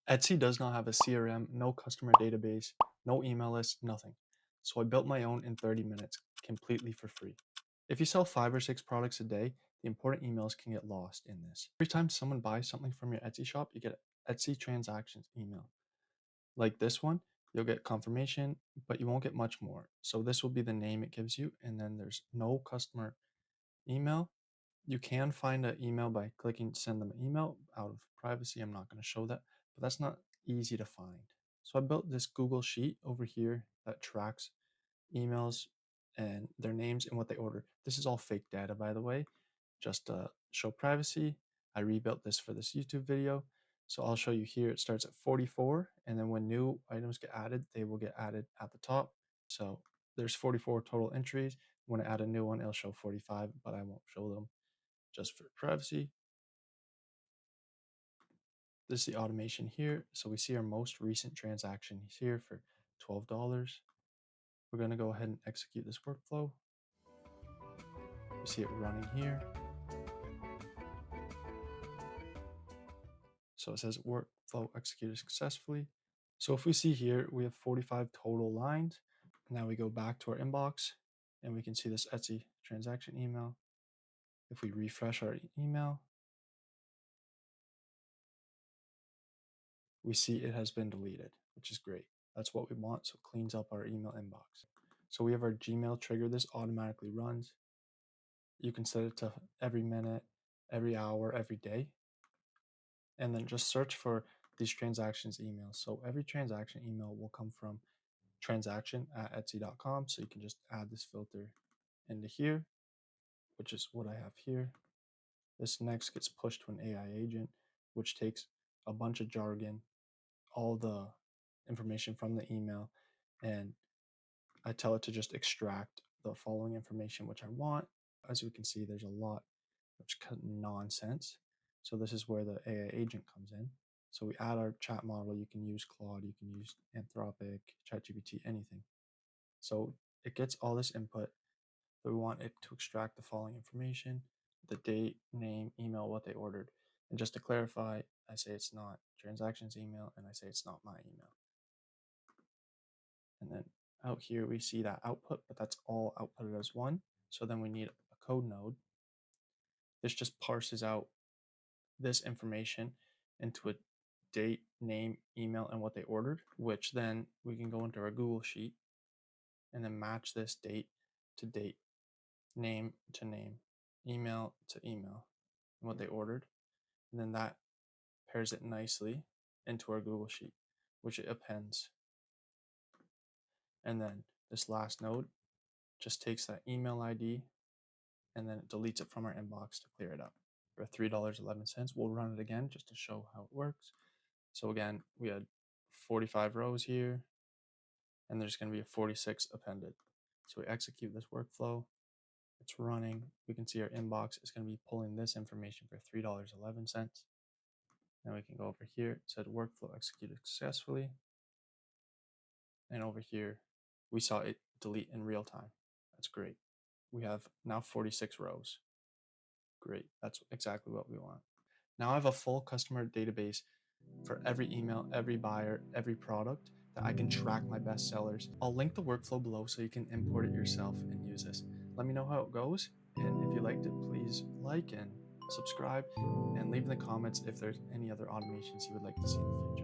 Etsy does not have a CRM, no customer database, no email list, nothing. So I built my own in 30 minutes, completely for free. If you sell 5 or 6 products a day, the important emails can get lost in this. Every time someone buys something from your Etsy shop, you get an Etsy transactions email. Like this one, you'll get confirmation, but you won't get much more. So this will be the name it gives you, and then there's no customer email. You can find an email by clicking send them an email. Out of privacy, I'm not going to show that, but that's not easy to find. So I built this Google Sheet over here that tracks emails and their names and what they order. This is all fake data, by the way, just to show privacy. I rebuilt this for this YouTube video. So I'll show you here. It starts at 44, and then when new items get added, they will get added at the top. So there's 44 total entries. When I add a new one, it'll show 45, but I won't show them just for privacy. This is the automation here. So we see our most recent transaction here for $12. We're going to go ahead and execute this workflow. You see it running here. So it says workflow executed successfully. So if we see here, we have 45 total lines. Now we go back to our inbox and we can see this Etsy transaction email. If we refresh our email, we see it has been deleted, which is great. That's what we want. So it cleans up our email inbox. So we have our Gmail trigger. This automatically runs. You can set it to every minute, every hour, every day. And then just search for these transactions emails. So every transaction email will come from transaction@etsy.com. So you can just add this filter into here, which is what I have here. This next gets pushed to an AI agent, which takes a bunch of jargon, all the information from the email, and I tell it to just extract the following information which I want. As we can see, there's a lot of nonsense. So this is where the AI agent comes in. So we add our chat model. You can use Claude, you can use Anthropic, ChatGPT, anything. So it gets all this input, but we want it to extract the following information: the date, name, email, what they ordered. And just to clarify, I say it's not transactions email, and I say it's not my email. And then out here, we see that output, but that's all outputted as one. So then we need a code node. This just parses out this information into a date, name, email, and what they ordered, which then we can go into our Google Sheet and then match this date to date, name to name, email to email, and what they ordered. And then that pairs it nicely into our Google Sheet, which it appends. And then this last node just takes that email ID and then it deletes it from our inbox to clear it up. For $3.11, we'll run it again just to show how it works. So again, we had 45 rows here, and there's going to be a 46 appended. So we execute this workflow. It's running. We can see our inbox is going to be pulling this information for $3.11. Then we can go over here. It said workflow executed successfully. And over here, we saw it delete in real time. That's great. We have now 46 rows. Great. That's exactly what we want. Now I have a full customer database for every email, every buyer, every product that I can track my best sellers. I'll link the workflow below so you can import it yourself and use this. Let me know how it goes. And if you liked it, please like and subscribe and leave in the comments if there's any other automations you would like to see in the future.